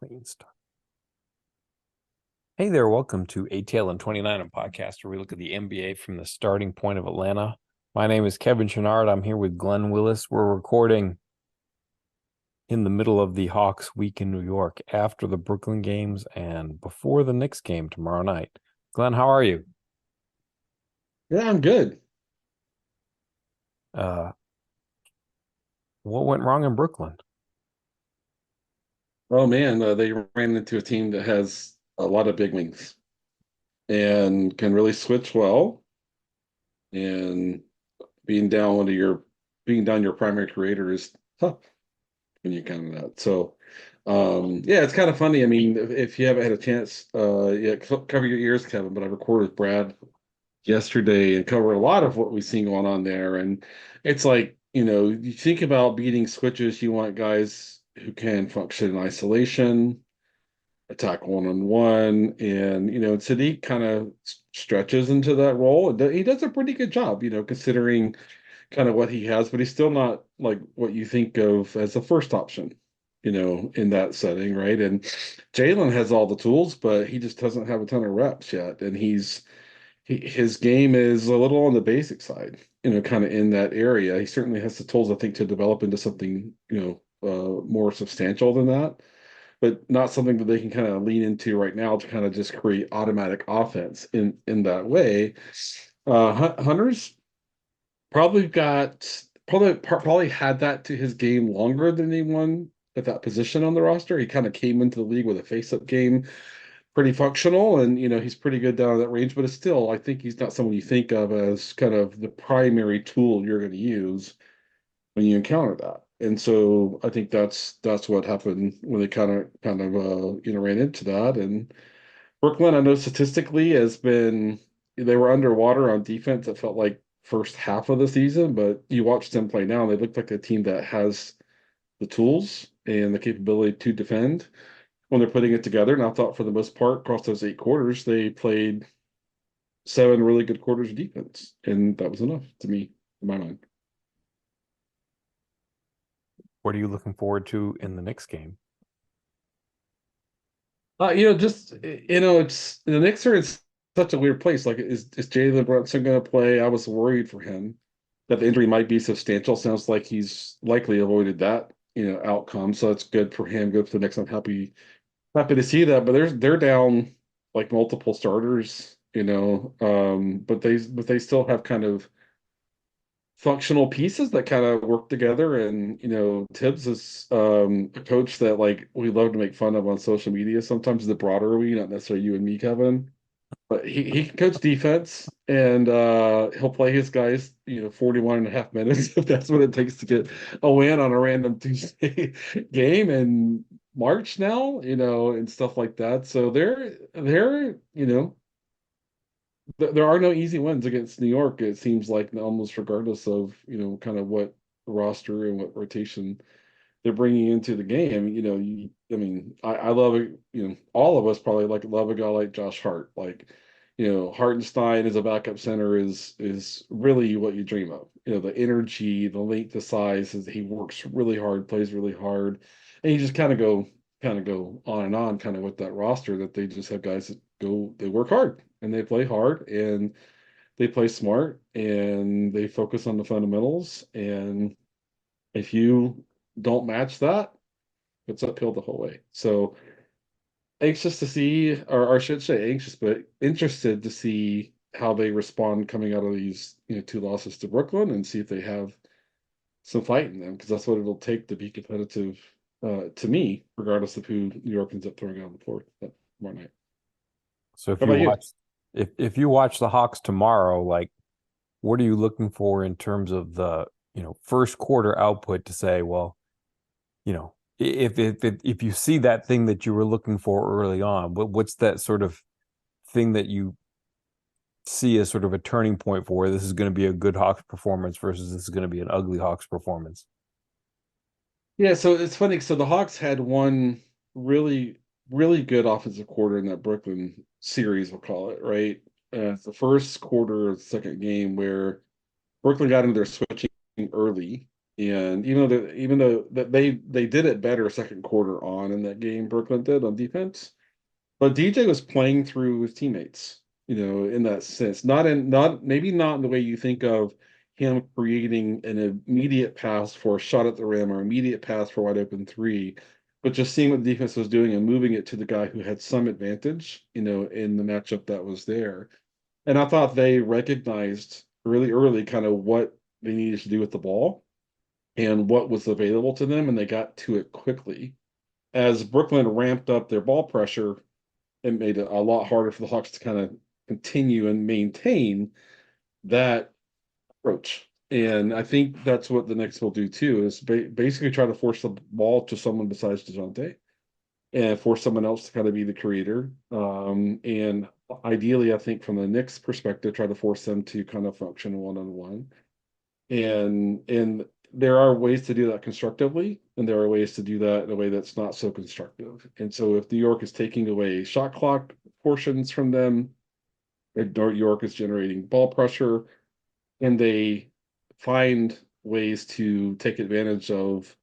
Clean start. Hey there, welcome to ATL and 29, a podcast where we look at the NBA from the starting point of Atlanta. My name is Kevin Chenard. I'm here with Glen Willis. We're recording in the middle of the Hawks week in New York after the Brooklyn games and before the Knicks game tomorrow night. Glen, how are you? Yeah, I'm good. Uh, what went wrong in Brooklyn? Oh man, they ran into a team that has a lot of big wings and can really switch well. And being down one of your being down your primary creator is tough when you count that. So, yeah, it's kind of funny. I mean, if you haven't had a chance, yeah, cover your ears, Kevin. But I recorded with Brad yesterday and covered a lot of what we've seen going on there. And it's like, you think about beating switches, you want guys who can function in isolation, attack one on one, and Sadiq kind of stretches into that role. And he does a pretty good job, considering kind of what he has, but he's still not like what you think of as the first option, in that setting, right? And Jalen has all the tools, but he just doesn't have a ton of reps yet, and his game is a little on the basic side, kind of in that area. He certainly has the tools, I think, to develop into something, more substantial than that, but not something that they can kind of lean into right now to kind of just create automatic offense in that way. Hunter's probably had that to his game longer than anyone at that position on the roster. He kind of came into the league with a face-up game, pretty functional, and he's pretty good down in that range. But it's still, I think he's not someone you think of as kind of the primary tool you're going to use when you encounter that. And so I think that's what happened when they kind of ran into that. And Brooklyn, I know statistically has been they were underwater on defense. It felt like first half of the season, but you watch them play now, and they look like a team that has the tools and the capability to defend when they're putting it together. And I thought for the most part, across those 8 quarters, they played 7 really good quarters of defense, and that was enough to me, in my mind. What are you looking forward to in the Knicks game? It's the Knicks are in such a weird place. Like, is Jalen Brunson going to play? I was worried for him that the injury might be substantial. Sounds like he's likely avoided that, outcome. So it's good for him. Good for the Knicks. I'm happy to see that. But they're down like multiple starters, but they still have kind of functional pieces that kind of work together. And Tibbs is a coach that like we love to make fun of on social media. Sometimes the broader we, not necessarily you and me, Kevin, but he can coach defense, and he'll play his guys 41 and a half minutes if that's what it takes to get a win on a random Tuesday game in March now, and stuff like that. So they're there are no easy wins against New York. It seems like almost regardless of kind of what roster and what rotation they're bringing into the game. I mean, I love it. All of us probably like love a guy like Josh Hart. Like, Hartenstein as a backup center is really what you dream of. The energy, the length, the size. Is he works really hard, plays really hard, and you just kind of go on and on, kind of with that roster that they just have guys that they work hard and they play hard and they play smart and they focus on the fundamentals. And if you don't match that, it's uphill the whole way. So anxious to see, or I should say anxious, but interested to see how they respond coming out of these 2 losses to Brooklyn and see if they have some fight in them, because that's what it'll take to be competitive, to me, regardless of who New York ends up throwing out on the floor tomorrow night. So How about you? if you watch the Hawks tomorrow, like what are you looking for in terms of the, first quarter output to say, well, if you see that thing that you were looking for early on, what's that sort of thing that you see as sort of a turning point for where this is going to be a good Hawks performance versus this is going to be an ugly Hawks performance? Yeah, so it's funny. So the Hawks had one really, really good offensive quarter in that Brooklyn series, we'll call it, right? It's the first quarter of the second game where Brooklyn got into their switching early, And even though that they did it better second quarter on in that game, Brooklyn did on defense. But DJ was playing through his teammates, in that sense. Not maybe not in the way you think of him creating an immediate pass for a shot at the rim or immediate pass for a wide open three, but just seeing what the defense was doing and moving it to the guy who had some advantage, in the matchup that was there. And I thought they recognized really early kind of what they needed to do with the ball and what was available to them, and they got to it quickly. As Brooklyn ramped up their ball pressure, it made it a lot harder for the Hawks to kind of continue and maintain that approach. And I think that's what the Knicks will do too, is basically try to force the ball to someone besides DeJounte and force someone else to kind of be the creator. And ideally, I think from the Knicks perspective, try to force them to kind of function one-on-one. And there are ways to do that constructively, and there are ways to do that in a way that's not so constructive. And so if New York is taking away shot clock portions from them, and New York is generating ball pressure, and they find ways to take advantage of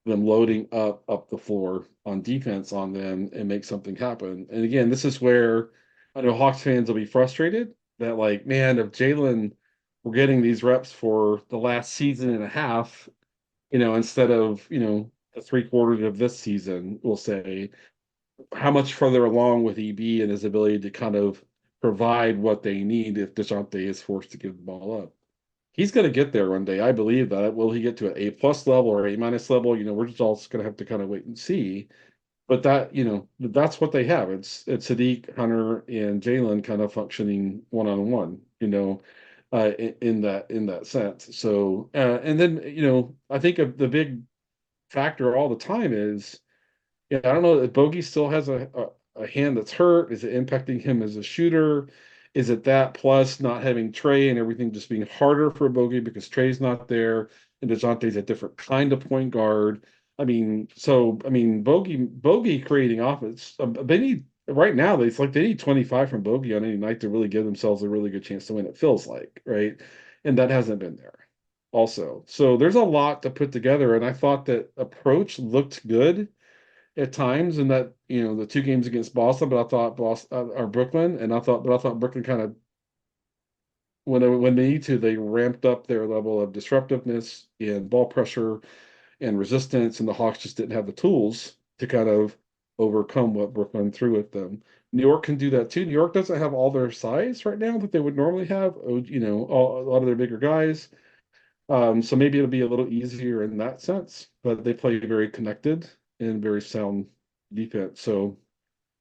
them loading up the floor on defense on them and make something happen. And again, this is where I know Hawks fans will be frustrated that, like, man, if Jalen were getting these reps for the last season and a half, instead of, the 3 quarters of this season, we'll say, how much further along with EB and his ability to kind of provide what they need if DeJounte is forced to give the ball up. He's going to get there one day. I believe that. Will he get to an A+ level or A- level? We're just all going to have to kind of wait and see. But that's what they have. It's Sadiq, Hunter, and Jalen kind of functioning one-on-one, in that sense. So and then I think of the big factor all the time is, yeah, I don't know if Bogey still has a hand that's hurt. Is it impacting him as a shooter? Is it that plus not having Trey and everything just being harder for Bogey because Trey's not there and DeJounte's a different kind of point guard? Bogey creating offense. They need right now. They need 25 from Bogey on any night to really give themselves a really good chance to win. It feels like, right, and that hasn't been there. Also, so there's a lot to put together, and I thought that approach looked good at times in that the 2 games against Boston, but I thought Boston or Brooklyn, and I thought Brooklyn kind of when they need to, they ramped up their level of disruptiveness and ball pressure and resistance, and the Hawks just didn't have the tools to kind of overcome what Brooklyn threw at them. New York can do that too. New York doesn't have all their size right now that they would normally have. A lot of their bigger guys. So maybe it'll be a little easier in that sense, but they play very connected and very sound defense. So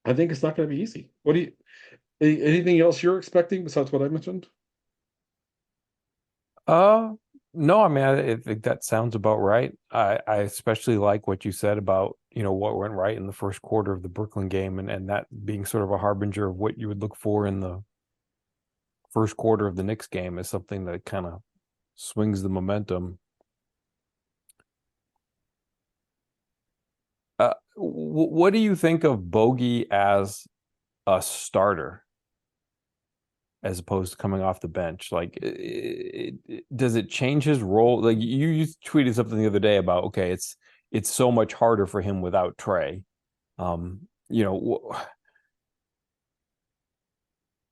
I think it's not going to be easy. Anything else you're expecting besides what I mentioned? Uh, no, I mean, I think that sounds about right. I especially like what you said about, what went right in the first quarter of the Brooklyn game and that being sort of a harbinger of what you would look for in the first quarter of the Knicks game is something that kind of swings the momentum. What do you think of Bogey as a starter as opposed to coming off the bench? Like, does it change his role? Like you tweeted something the other day about, okay, it's so much harder for him without Trey. Um, you know,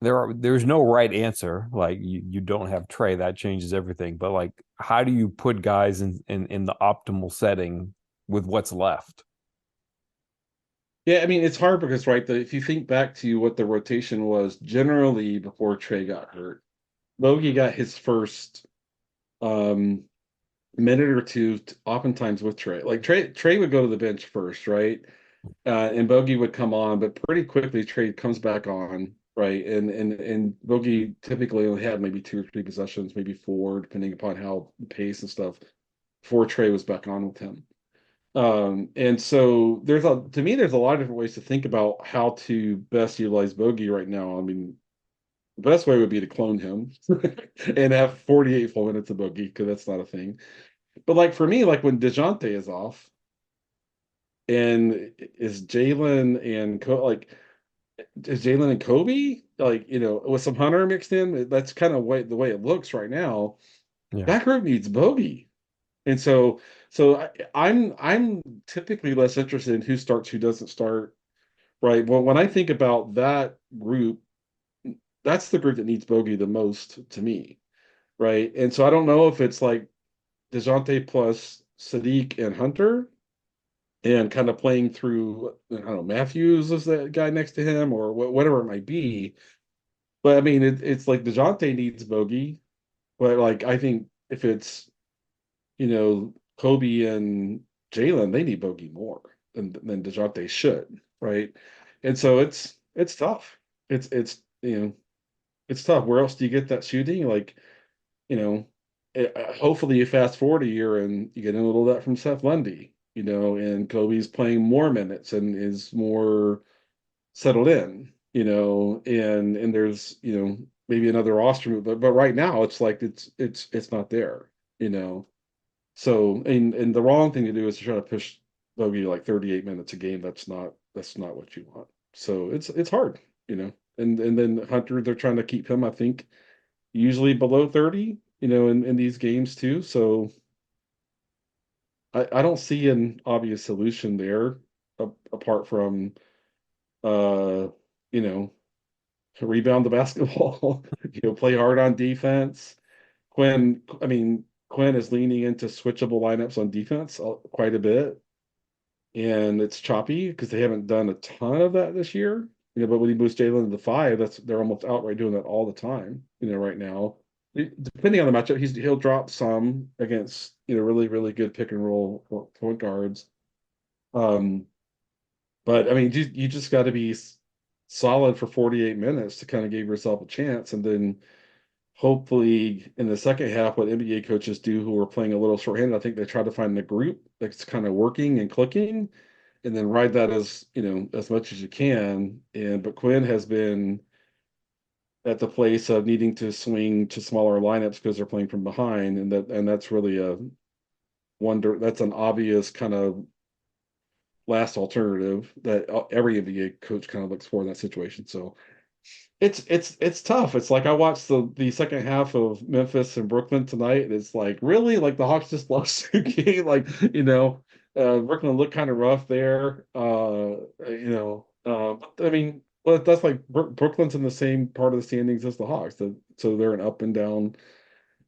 there's no right answer. Like you don't have Trey, that changes everything. But like, how do you put guys in the optimal setting with what's left? Yeah, I mean it's hard because if you think back to what the rotation was generally before Trey got hurt, Logie got his first um minute or two oftentimes with Trey. Like Trey would go to the bench first, right? And Bogey would come on, but pretty quickly Trey comes back on, right? And Bogey typically only had maybe 2 or 3 possessions, maybe 4, depending upon how the pace and stuff, before Trey was back on with him. And so to me, there's a lot of different ways to think about how to best utilize Bogey right now. I mean, the best way would be to clone him and have 48 full minutes of Bogey, because that's not a thing. But like for me, like when DeJounte is off, and is Jalen and like is Jalen and Kobe, like, with some Hunter mixed in, that's kind of the way it looks right now. Yeah. That group needs Bogey. And so I'm typically less interested in who starts, who doesn't start, right? Well, when I think about that group, that's the group that needs bogey the most to me, right? And so I don't know if it's like DeJounte plus Sadiq and Hunter and kind of playing through, I don't know, Matthews is the guy next to him or whatever it might be. But I mean, it's like DeJounte needs bogey, but like I think if it's, Kobe and Jalen, they need bogey more than DeJounte should, right? And so it's tough. It's tough. Where else do you get that shooting? Like, you know, hopefully you fast forward a year and you get a little of that from Seth Lundy, and Kobe's playing more minutes and is more settled in, and there's, maybe another roster move, but right now it's like it's not there, you know. So and the wrong thing to do is to try to push Bogey like 38 minutes a game. That's not what you want. So it's hard, And then Hunter, they're trying to keep him, I think, usually below 30, in these games too. So I don't see an obvious solution there apart from uh, you know, to rebound the basketball, play hard on defense. Quinn is leaning into switchable lineups on defense quite a bit, and it's choppy because they haven't done a ton of that this year. But when he moves Jalen to the five, they're almost outright doing that all the time. Right now, depending on the matchup, he'll drop some against really really good pick and roll point guards. Um, but I mean, you just got to be solid for 48 minutes to kind of give yourself a chance, and then hopefully in the second half, what NBA coaches do who are playing a little shorthanded, I think they try to find the group that's kind of working and clicking, and then ride that as much as you can. But Quinn has been at the place of needing to swing to smaller lineups because they're playing from behind, and that's really that's an obvious kind of last alternative that every NBA coach kind of looks for in that situation. So it's tough. It's like I watched the second half of Memphis and Brooklyn tonight, and it's like really like the Hawks just lost the game. Like, Brooklyn looked kind of rough there. I mean, well, that's like Brooklyn's in the same part of the standings as the Hawks, so they're an up and down,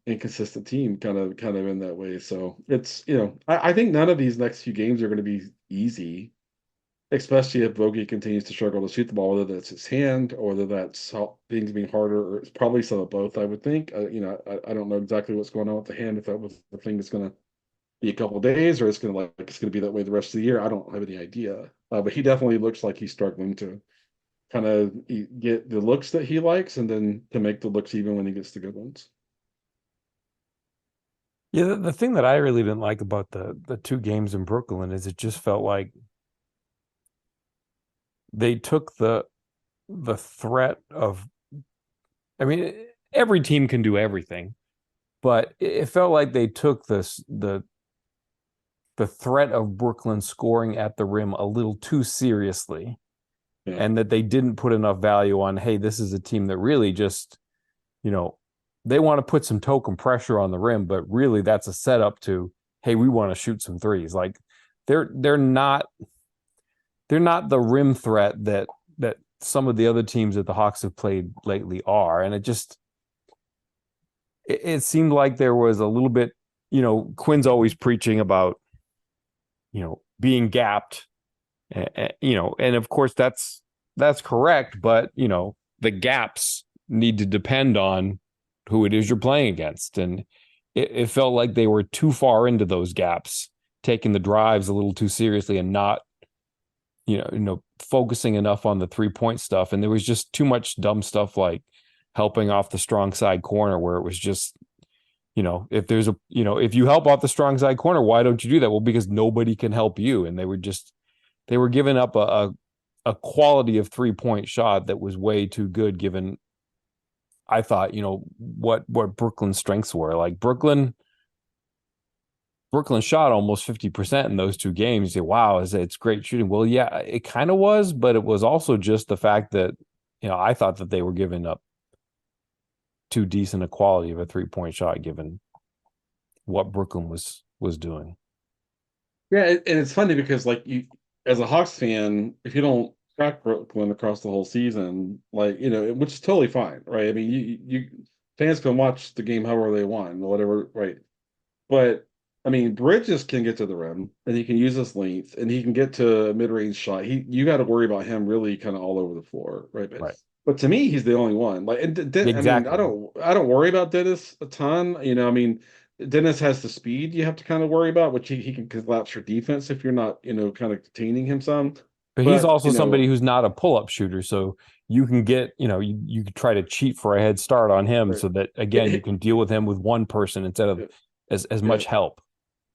inconsistent team, kind of in that way. So it's I think none of these next few games are going to be easy, especially if Bogey continues to struggle to shoot the ball, whether that's his hand or whether that's how things being harder, or it's probably some of both, I would think. I don't know exactly what's going on with the hand, if that was the thing that's going to be a couple of days or it's going to be that way the rest of the year. I don't have any idea. But he definitely looks like he's struggling to kind of get the looks that he likes and then to make the looks even when he gets the good ones. Yeah, the thing that I really didn't like about the two games in Brooklyn is it just felt like they took the threat of, I mean, every team can do everything, but it felt like they took the threat of Brooklyn scoring at the rim a little too seriously, Yeah. and that they didn't put enough value on, hey, this is a team that really just, they want to put some token pressure on the rim, but really that's a setup to, hey, we want to shoot some threes. Like they're not the rim threat that some of the other teams that the Hawks have played lately are. And it seemed like there was a little bit, Quinn's always preaching about, being gapped, and of course that's correct, but the gaps need to depend on who it is you're playing against. And it felt like they were too far into those gaps, taking the drives a little too seriously and not, focusing enough on the 3-point stuff. And there was just too much dumb stuff like helping off the strong side corner, where it was just, if you help off the strong side corner, why don't you do that? Well, because nobody can help you. And they were giving up a quality of 3-point shot that was way too good, given, I thought, what Brooklyn's strengths were. Like Brooklyn shot almost 50% in those two games. You say, wow, it's great shooting. Well, yeah, it kind of was, but it was also just the fact that, I thought that they were giving up too decent a quality of a 3-point shot, given what Brooklyn was was doing. Yeah, and it's funny because like you, as a Hawks fan, if you don't track Brooklyn across the whole season, like which is totally fine, right? I mean, you fans can watch the game however they want, whatever, right? But I mean, Bridges can get to the rim, and he can use his length, and he can get to a mid-range shot. You got to worry about him really kind of all over the floor, right? Right. But to me, he's the only one. Like, and I mean, I Exactly. don't worry about Dennis a ton. I mean, Dennis has the speed you have to kind of worry about, which he can collapse your defense if you're not, kind of containing him some. But he's But also somebody who's not a pull-up shooter, so you can get, you could try to cheat for a head start on him right. so that again you It- can deal with him with one person instead of it- as yeah, much help.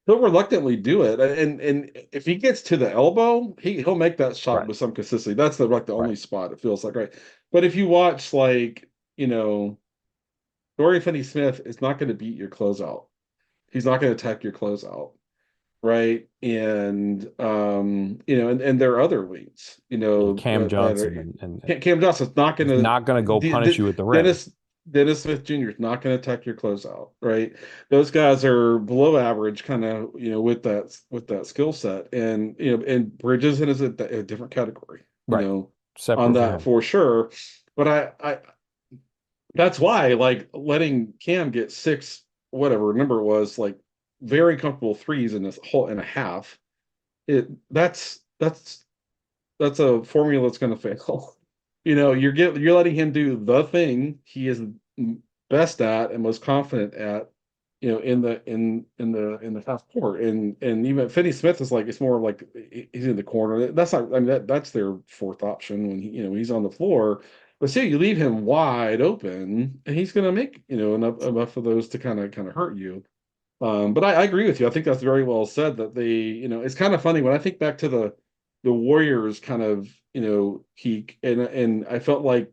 he'll reluctantly do it, and if he gets to the elbow, he'll make that shot Right. with some consistency. That's the Right. only spot it feels like, right? But if you watch like Dorian Finney-Smith is not going to beat your closeout. He's not going to attack your closeout, right? And and there are other wings, Yeah, Cam that Johnson are and Cam Johnson's not going he's to not going to go punish you at the rim. Dennis Dennis Smith Jr. is not going to attack your closeout, right? Those guys are below average, kind of with that skill set, and and Bridges is a different category, Right. on Separate from that him. for sure. But I that's why like letting Cam get six whatever number it was like very comfortable threes in this whole and a half. It that's a formula that's going to fail. You're letting him do the thing he is best at and most confident at, in the half court. And even Finney Smith is like it's more like he's in the corner. That's not. I mean that's their fourth option when he's on the floor. But see, you leave him wide open, and he's going to make enough of those to kind of hurt you. But I agree with you. I think that's very well said that it's kind of funny when I think back to the Warriors kind of, peak, and I felt like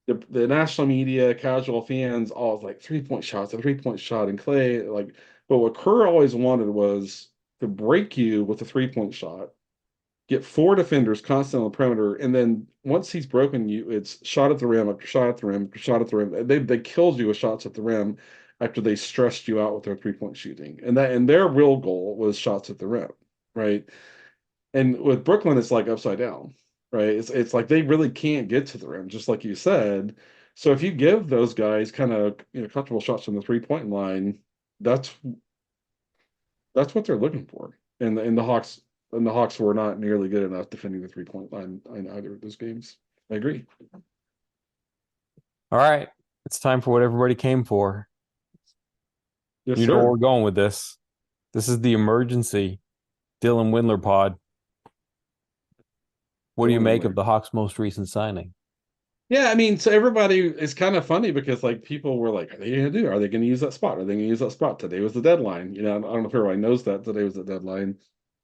the national media, casual fans, all was like 3-point shots, a 3-point shot, and Clay, like, but what Kerr always wanted was to break you with a 3-point shot, get four defenders constant on the perimeter, and then once he's broken you, it's shot at the rim after shot at the rim after shot at the rim. They killed you with shots at the rim after they stressed you out with their 3-point shooting, and their real goal was shots at the rim, right? And with Brooklyn, it's like upside down, right? It's like they really can't get to the rim, just like you said. So if you give those guys kind of comfortable shots from the 3-point line, that's that's what they're looking for. And the Hawks were not nearly good enough defending the 3-point line in either of those games. I agree. All right. It's time for what everybody came for. Yes, You know where we're sir. going with this. This is the emergency Dylan Windler pod. What do you Dylan make of Windler. the Hawks' most recent signing? Yeah, I mean, so everybody is kind of funny because like people were like, "Are they going to do? Are they going to use that spot? Are they going to use that spot?" Today was the deadline. I don't know if everybody knows that today was the deadline,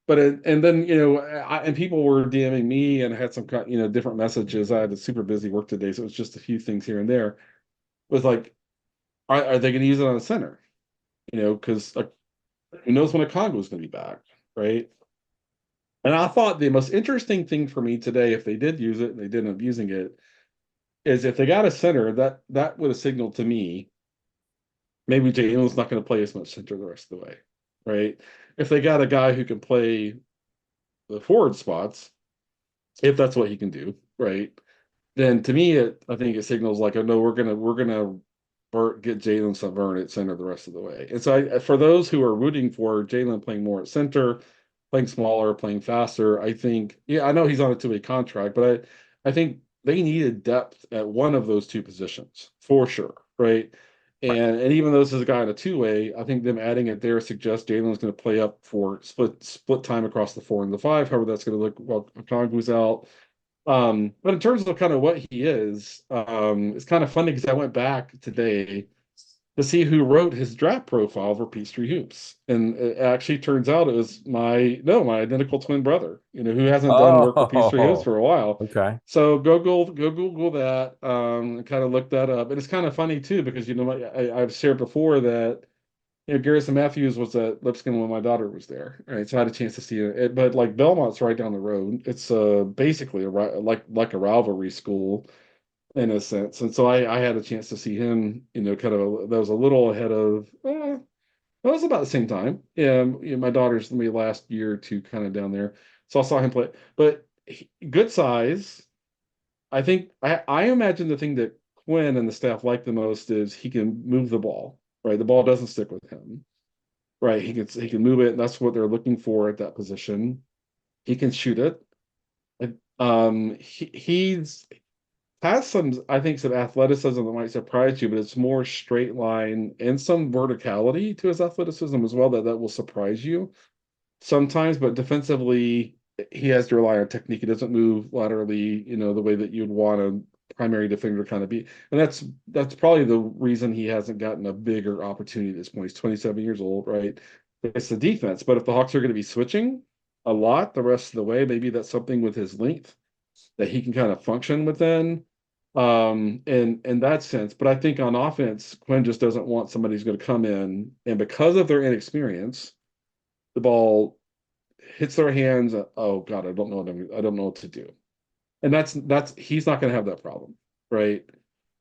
but and then and people were DMing me, and I had some different messages. I had a super busy work today, so it was just a few things here and there. Was like, are they going to use it on the center? Because who knows when a Congo is going to be back, right? And I thought the most interesting thing for me today, if they did use it and they didn't end up using it, is if they got a center, that would have signaled to me maybe Jalen's not going to play as much center the rest of the way, right? If they got a guy who can play the forward spots, if that's what he can do, right? Then to me, I think it signals like, oh no, we're gonna get Jalen Savern at center the rest of the way. And so for those who are rooting for Jalen playing more at center, playing smaller, playing faster, I think, yeah, I know he's on a 2-way contract, but I think they needed depth at one of those two positions for sure, right? Right. And even though this is a guy in a 2-way, I think them adding it there suggests Jalen's going to play up for split time across the 4 and the 5, however that's going to look while Okongwu's out. But in terms of kind of what he is, it's kind of funny because I went back today to see who wrote his draft profile for Peachtree Hoops, and it actually turns out it was my identical twin brother, who hasn't done work for Peachtree Hoops Oh, for a while. okay. So go Google that, and kind of look that up. And it's kind of funny too because I've shared before that Garrison Matthews was at Lipscomb when my daughter was there, right? So I had a chance to see it. But like Belmont's right down the road. It's basically like a rivalry school in a sense. And so I had a chance to see him, kind of that was a little ahead of It was about the same time. Yeah, my daughter's maybe last year or two kind of down there. So I saw him play. But good size. I think I imagine the thing that Quinn and the staff like the most is he can move the ball, right? The ball doesn't stick with him, right? He can move it, and that's what they're looking for at that position. He can shoot it. He's has some, I think, some athleticism that might surprise you, but it's more straight line and some verticality to his athleticism as well that will surprise you sometimes. But defensively, he has to rely on technique. He doesn't move laterally, the way that you'd want a primary defender to kind of be. And that's probably the reason he hasn't gotten a bigger opportunity at this point. He's 27 years old, right? It's the defense. But if the Hawks are going to be switching a lot the rest of the way, maybe that's something with his length that he can kind of function within in that sense. But I think on offense, Quinn just doesn't want somebody who's going to come in and because of their inexperience, the ball hits their hands. Oh God, I don't know what to do. And that's he's not going to have that problem, right?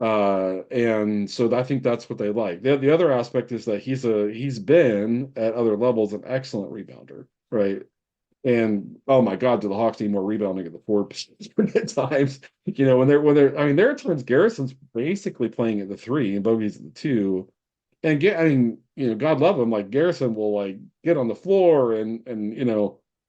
And so I think that's what they like. The other aspect is that he's been at other levels an excellent rebounder, right? And oh my God, do the Hawks need more rebounding at the forward position at times? I mean, there are times Garrison's basically playing at the three and Bogey's at the two. And I mean, God love him, like Garrison will like get on the floor and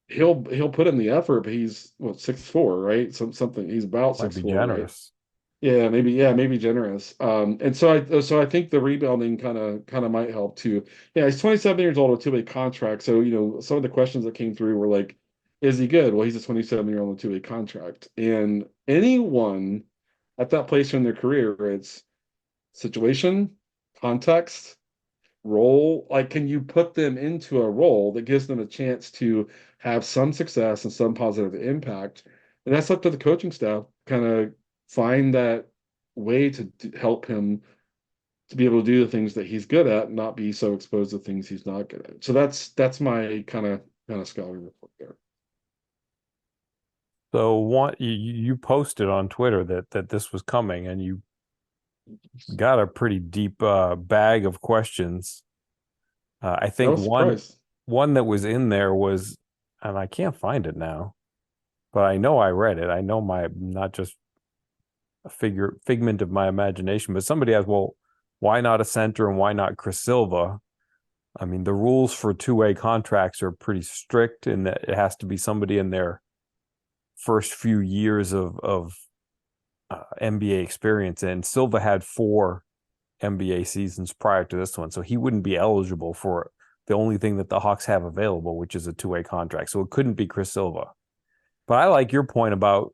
he'll put in the effort, but he's what 6'4", right? Something he's about Might six be four, right? generous. Yeah, maybe generous. And so I think the rebounding kind of might help too. Yeah, he's 27 years old with a two-way contract. So, some of the questions that came through were like, is he good? Well, he's a 27-year-old on a two-way contract. And anyone at that place in their career, it's situation, context, role. Like, can you put them into a role that gives them a chance to have some success and some positive impact? And that's up to the coaching staff, kind of find that way to help him to be able to do the things that he's good at and not be so exposed to things he's not good at. So that's my kind of scouting report there. So you posted on Twitter that this was coming, and you got a pretty deep bag of questions. I I think was surprised. one that was in there was, and I can't find it now, but I know I read it. I know my not just a figment of my imagination, but somebody asked, well, why not a center and why not Chris Silva? I mean, the rules for two-way contracts are pretty strict in that it has to be somebody in their first few years of NBA experience, and Silva had 4 NBA seasons prior to this one, so he wouldn't be eligible for the only thing that the Hawks have available, which is a two-way contract. So it couldn't be Chris Silva. But I like your point about,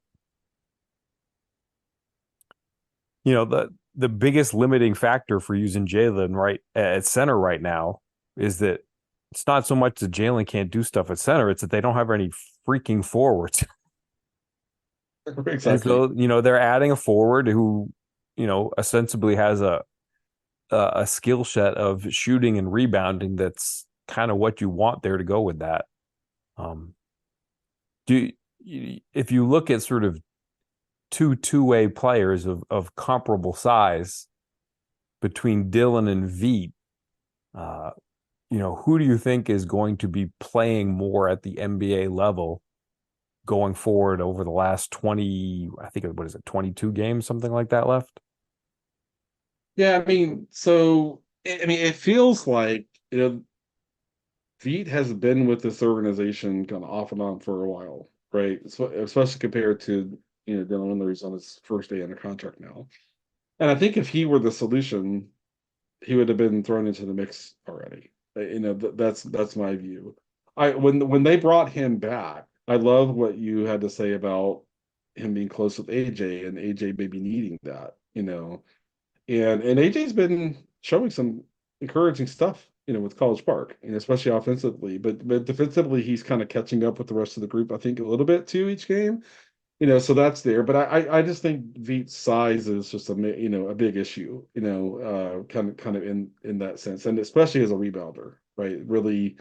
the biggest limiting factor for using Jalen right at center right now is that it's not so much that Jalen can't do stuff at center, it's that they don't have any freaking forwards. And Exactly. so, they're adding a forward who, ostensibly has a skill set of shooting and rebounding that's kind of what you want there to go with that. Um, if you look at sort of two-way players of comparable size between Dylan and Veet, uh, who do you think is going to be playing more at the NBA level going forward over the last 20, I think, what is it, 22 games, something like that left? Yeah, I mean, so I mean, it feels like Veet has been with this organization kind of off and on for a while, right? So, especially compared to Dylan Windler, who's on his first day under contract now. And I think if he were the solution, he would have been thrown into the mix already. That's my view. When they brought him back, I love what you had to say about him being close with AJ and AJ maybe needing that, and AJ's been showing some encouraging stuff, with College Park, and especially offensively. But defensively, he's kind of catching up with the rest of the group, I think, a little bit too each game. So that's there. But I just think Veet's size is just a big issue, kind of in that sense, and especially as a rebounder, right? Really,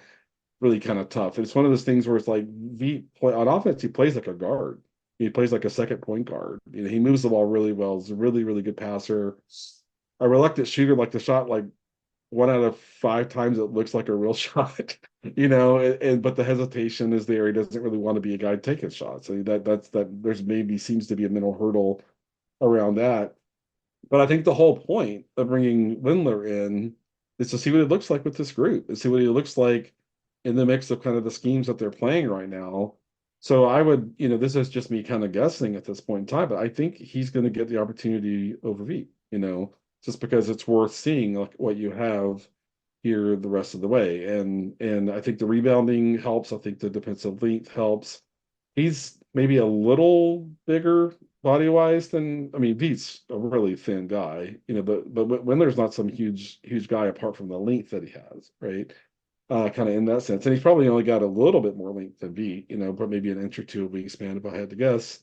really kind of tough. It's one of those things where it's like Veet play on offense, he plays like a guard. He plays like a second point guard. He moves the ball really well. He's a really, really good passer. A reluctant shooter, like the shot, like one out of 5 times it looks like a real shot, but the hesitation is there. He doesn't really want to be a guy taking shots. So that there's maybe seems to be a mental hurdle around that. But I think the whole point of bringing Windler in is to see what it looks like with this group and see what he looks like in the mix of kind of the schemes that they're playing right now. So I would, this is just me kind of guessing at this point in time, but I think he's going to get the opportunity over Veet, just because it's worth seeing like what you have here the rest of the way. And I think the rebounding helps. I think the defensive length helps. He's maybe a little bigger body wise than, I mean, Veet's a really thin guy, but Windler's not some huge guy apart from the length that he has, right? Kind of in that sense. And he's probably only got a little bit more length than Veet, but maybe an inch or two of wingspan if I had to guess.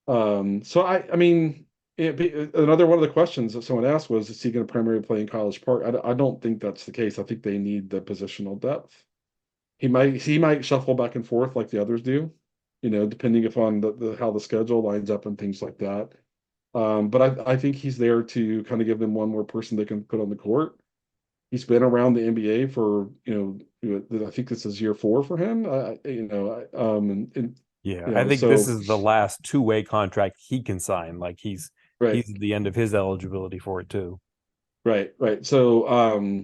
So I mean, another one of the questions that someone asked was, is he going to primarily play in College Park? I don't think that's the case. I think they need the positional depth. He might shuffle back and forth like the others do, depending upon the how the schedule lines up and things like that. But I think he's there to kind of give them one more person they can put on the court. He's been around the NBA for, I think this is year 4 for him. Yeah, I think this So is the last two-way contract he can sign. Like right. he's at the end of his eligibility for it too. Right. So,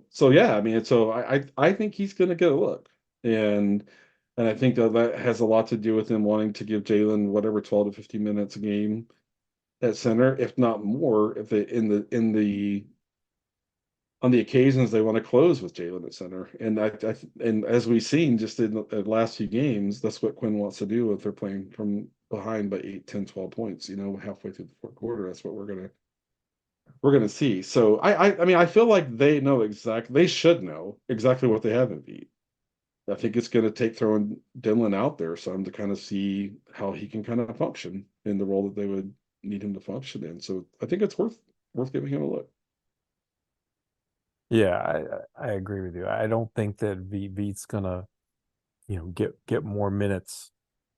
so yeah, I mean, so I think he's going to get a look, and I think that has a lot to do with him wanting to give Jalen whatever 12 to 15 minutes a game at center, if not more, if they in the on the occasions they want to close with Jalen at center, and and as we've seen just in the last few games, that's what Quinn wants to do if they're playing from behind by 8, 10, 12 points, halfway through the fourth quarter. That's what we're gonna see. So I mean I feel like they should know exactly what they have in Veet. I think it's gonna take throwing Dylan out there some to kind of see how he can kind of function in the role that they would need him to function in. So I think it's worth giving him a look. Yeah, I agree with you. I don't think that Veet's gonna, get more minutes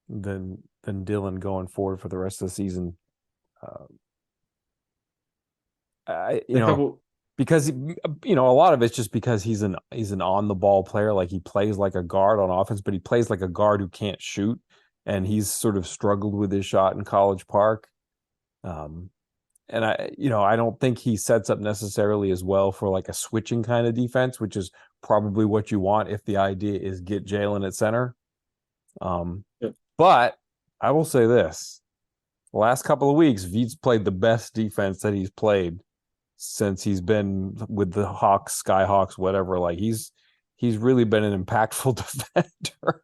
than Dylan going forward for the rest of the season. Uh, I you A know couple, because a lot of it's just because he's an on the ball player. Like he plays like a guard on offense, but he plays like a guard who can't shoot, and he's sort of struggled with his shot in College Park. Um, and I don't think he sets up necessarily as well for like a switching kind of defense, which is probably what you want if the idea is get Jalen at center. Um, yeah, but I will say this: the last couple of weeks, Veets played the best defense that he's played since he's been with the Hawks, Skyhawks, whatever. Like he's really been an impactful defender.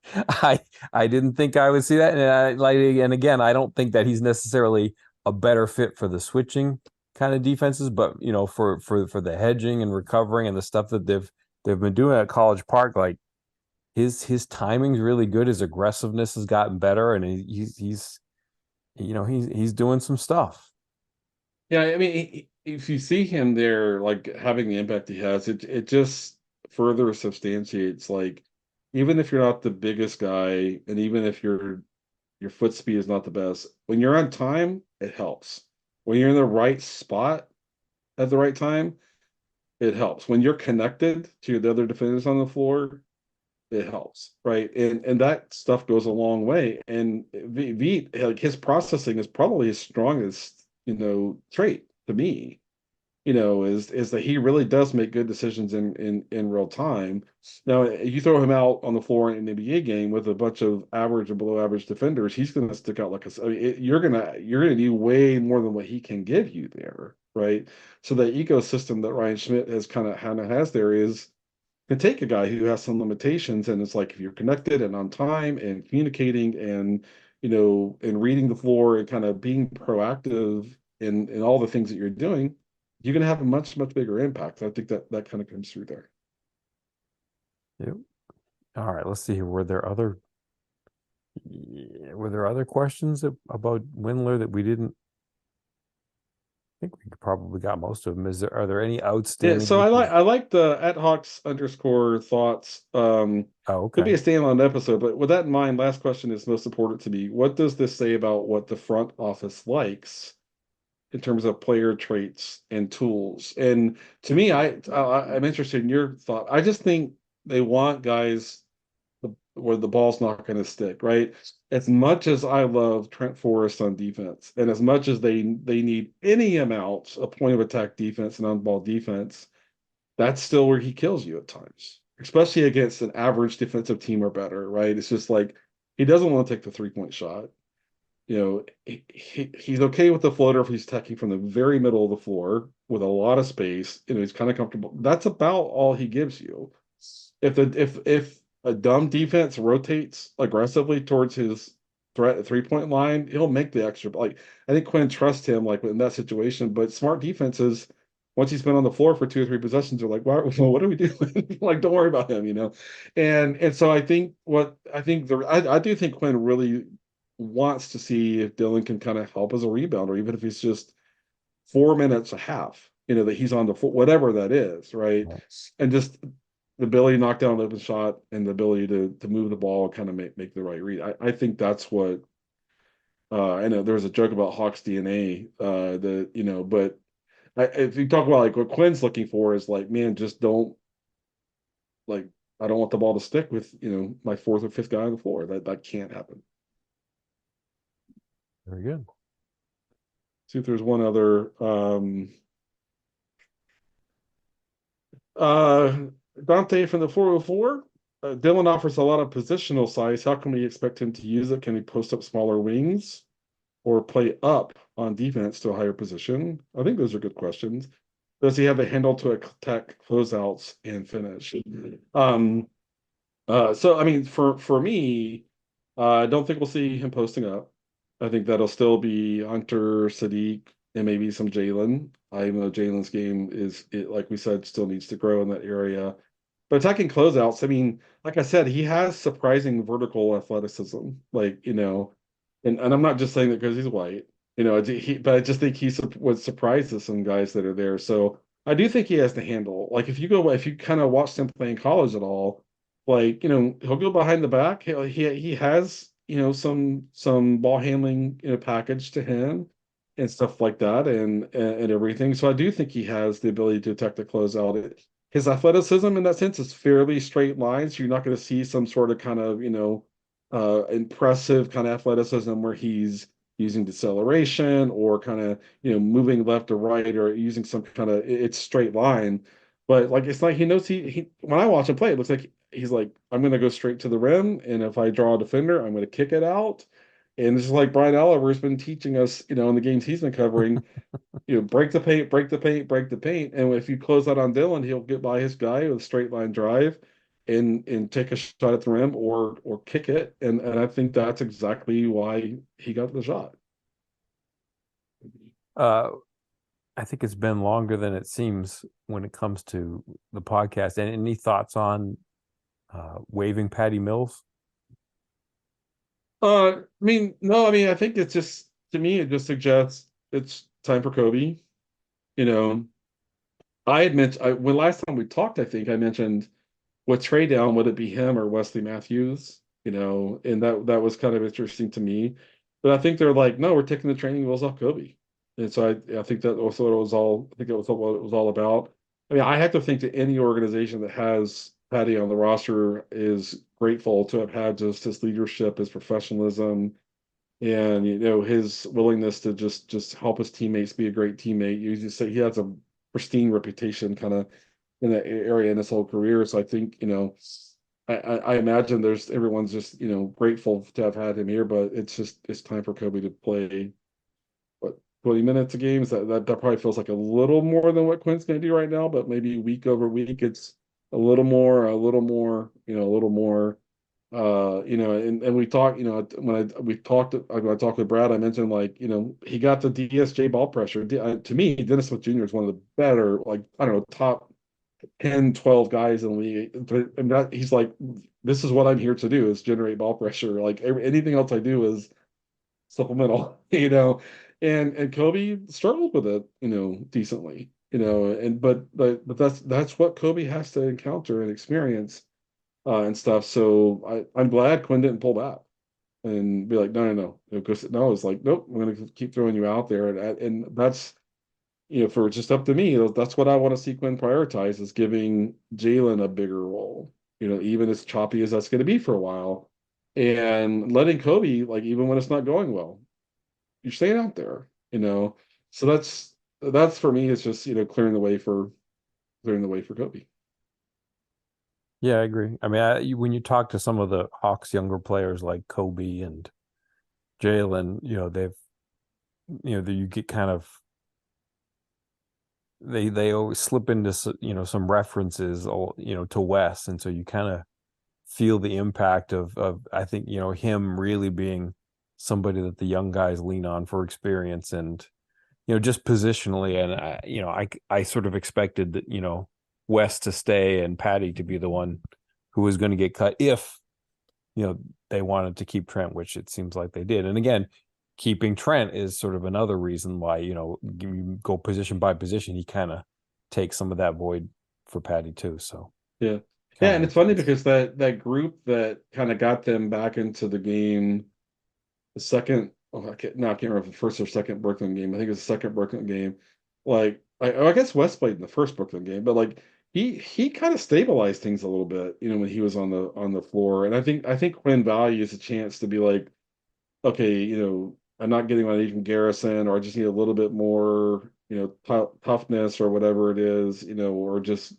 I didn't think I would see that, and again, I don't think that he's necessarily a better fit for the switching kind of defenses, but for the hedging and recovering and the stuff that they've been doing at College Park, like his timing's really good. His aggressiveness has gotten better, and he's doing some stuff. yeah. I mean, if you see him there, like having the impact he has, it just further substantiates like even if you're not the biggest guy, and even if your foot speed is not the best, when you're on time, it helps. When you're in the right spot at the right time, it helps. When you're connected to the other defenders on the floor, it helps, right? And that stuff goes a long way. And like his processing is probably his strongest, trait to me, is that he really does make good decisions in real time. Now, you throw him out on the floor in an NBA game with a bunch of average or below average defenders, he's going to stick out like a. I mean, you're gonna need way more than what he can give you there, right? So the ecosystem that Ryan Schmidt has kind of has there is can take a guy who has some limitations, and it's like if you're connected and on time and communicating and and reading the floor and kind of being proactive in all the things that you're doing, you're going to have a much bigger impact. I think that kind of comes through there. Yep. All right, let's see here. Were there other questions about Windler that we didn't? I think we probably got most of them. Are there any Yeah, outstanding so I like issues? I like the @Hawks_thoughts. Oh, Could be okay. a standalone episode, but with that in mind, last question is most important to me. What does this say about what the front office likes in terms of player traits and tools. And to me, I'm interested in your thought. I just think they want guys where the ball's not going to stick, right? As much as I love Trent Forrest on defense, and as much as they need any amount of point of attack defense and on ball defense, that's still where he kills you at times, especially against an average defensive team or better, right? It's just like he doesn't want to take the 3-point shot. He's okay with the floater if he's attacking from the very middle of the floor with a lot of space. He's kind of comfortable. That's about all he gives you. If a dumb defense rotates aggressively towards his threat 3-point line, he'll make the extra. Like I think Quinn trusts him like in that situation, but smart defenses, once he's been on the floor for 2 or 3 possessions, are like, what are we doing? Like, don't worry about him. And so I do think Quinn really wants to see if Dylan can kind of help as a rebounder, even if he's just 4 minutes a half, that he's on the floor, whatever that is, right? And just the ability to knock down an open shot and the ability to move the ball and kind of make the right read. I think that's what I know there was a joke about Hawks DNA but if you talk about like what Quinn's looking for is like, man, just don't like I don't want the ball to stick with, my fourth or fifth guy on the floor. That can't happen. Very good. See if there's one other. Uh, Dante from the 404. Dylan offers a lot of positional size. How can we expect him to use it? Can he post up smaller wings or play up on defense to a higher position? I think those are good questions. Does he have the handle to attack closeouts and finish? So I mean, for me, I don't think we'll see him posting up. I think that'll still be Hunter, Sadiq, and maybe some Jalen. I even though Jalen's game like we said, still needs to grow in that area. But attacking closeouts, I mean, like I said, he has surprising vertical athleticism. And I'm not just saying that because he's white, but I just think what surprises some guys that are there. So I do think he has the handle. Like if you kind of watched him play in college at all, like he'll go behind the back. He has some ball handling package to him and stuff like that and everything. So I do think he has the ability to attack the closeout. His athleticism in that sense is fairly straight lines. You're not going to see some sort of kind of impressive kind of athleticism where he's using deceleration or kind of moving left or right or using some kind of it's straight line. But like it's like he knows he when I watch him play, it looks like he's like, I'm gonna go straight to the rim, and if I draw a defender, I'm gonna kick it out. And this is like Brian Oliver's been teaching us, in the games he's been covering, break the paint, break the paint, break the paint. And if you close out on Dylan, he'll get by his guy with a straight line drive and take a shot at the rim or kick it. And I think that's exactly why he got the shot. Uh, I think it's been longer than it seems when it comes to the podcast. And any thoughts on waiving Patty Mills? I mean, no, I mean, I think it's just to me, it just suggests it's time for Kobe. You know, I had mentioned when last time we talked, I think I mentioned with trade down, would it be him or Wesley Matthews? And that was kind of interesting to me. But I think they're like, no, we're taking the training wheels off Kobe. And so I think that also what it was all I think it was what it was all about. I mean, I have to think that any organization that has Patty on the roster is grateful to have had just his leadership, his professionalism, and his willingness to just help his teammates be a great teammate. You just say he has a pristine reputation kind of in that area in his whole career. So I think I imagine everyone's just grateful to have had him here, but it's time for Kobe to play 20 minutes of games. That probably feels like a little more than what Quinn's going to do right now, but maybe week over week it's a little more, a little more. And we talked, when I talked with Brad, I mentioned like, he got the DSJ ball pressure. To me, Dennis Smith Jr. is one of the better, like, I don't know, top 10, 12 guys in the league. And he's like, this is what I'm here to do is generate ball pressure. Like anything else I do is supplemental, and Kobe struggled with it, decently, but that's what Kobe has to encounter and experience and stuff. So I'm glad Quinn didn't pull back. and be like, no, no, no. Because no, it's like, nope, I'm going to keep throwing you out there. And that's, for just up to me, that's what I want to see Quinn prioritize is giving Jalen a bigger role, even as choppy as that's going to be for a while. And letting Kobe, like, even when it's not going well, you're staying out there. So that's for me, it's just, clearing the way for Kobe. Yeah, I agree. I mean, when you talk to some of the Hawks younger players like Kobe and Jalen, you get kind of they always slip into some references, to Wes, and so you kind of feel the impact of I think him really being somebody that the young guys lean on for experience and just positionally. And I sort of expected that Wes to stay and Patty to be the one who was going to get cut if you know they wanted to keep Trent, which it seems like they did. And again, keeping Trent is sort of another reason why you go position by position. He kind of takes some of that void for Patty too. So Yeah. Yeah, kind of and it's makes funny sense. because that group that kind of got them back into the game, the second, oh, I can't remember if the first or second Brooklyn game. I think it was the second Brooklyn game. Like, I guess West played in the first Brooklyn game, but like he kind of stabilized things a little bit, when he was on the floor. And I think Quinn values a chance to be like, okay, I'm not getting on Ethan Garrison, or I just need a little bit more, toughness or whatever it is, or just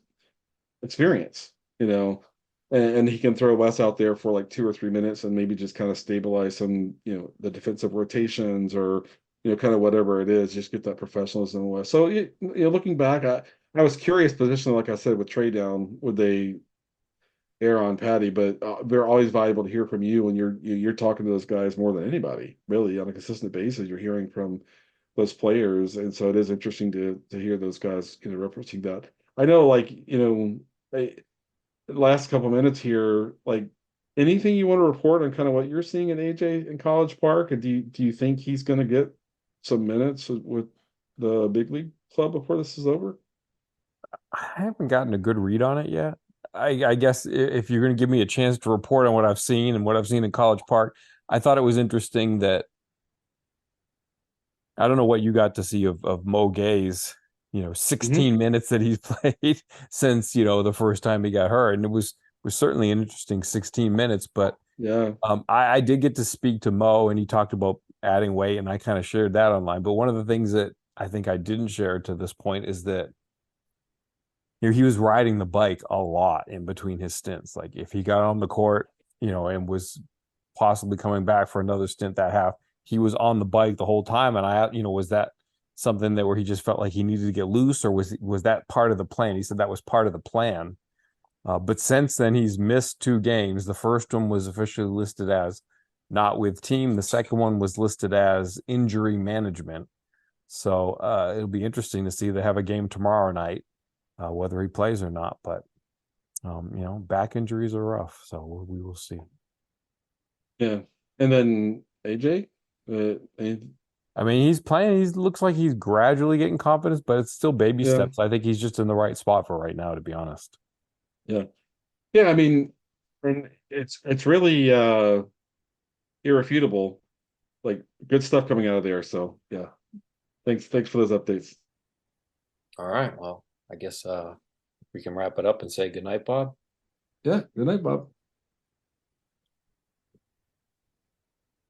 experience, and he can throw Wes out there for like 2 or 3 minutes and maybe just kind of stabilize some, the defensive rotations, or, kind of whatever it is, just get that professionalism in Wes. So, looking back, I was curious positionally, like I said, with trade down, would they air on Patty? But they're always valuable to hear from you, and you're talking to those guys more than anybody, really, on a consistent basis. You're hearing from those players, and so it is interesting to hear those guys, referencing that. I know, like, the last couple minutes here, like, anything you want to report on kind of what you're seeing in AJ in College Park, and do you think he's going to get some minutes with the big league club before this is over? I haven't gotten a good read on it yet. I guess if you're going to give me a chance to report on what I've seen and what I've seen in College Park, I thought it was interesting that I don't know what you got to see of Mo Gay's, Hmm. 16 minutes that he's played since, the first time he got hurt. And it was certainly an interesting 16 minutes. But Yeah. I did get to speak to Mo and he talked about adding weight and I kind of shared that online. But one of the things that I think I didn't share to this point is that he was riding the bike a lot in between his stints. Like if he got on the court, and was possibly coming back for another stint that half, he was on the bike the whole time. And was that something that where he just felt like he needed to get loose, or was that part of the plan? He said that was part of the plan. But since then, he's missed 2 games. The first one was officially listed as not with team. The second one was listed as injury management. So it'll be interesting to see. They have a game tomorrow night, whether he plays or not. But back injuries are rough, so we will see. Yeah. And then AJ, I mean, he's playing. He looks like he's gradually getting confidence, but it's still baby yeah, steps. I think he's just in the right spot for right now, to be honest. yeah, yeah. I mean, and it's really irrefutable, like, good stuff coming out of there. So yeah, thanks for those updates. All right. Well, I guess we can wrap it up and say goodnight, Bob. Yeah. Good night, Bob.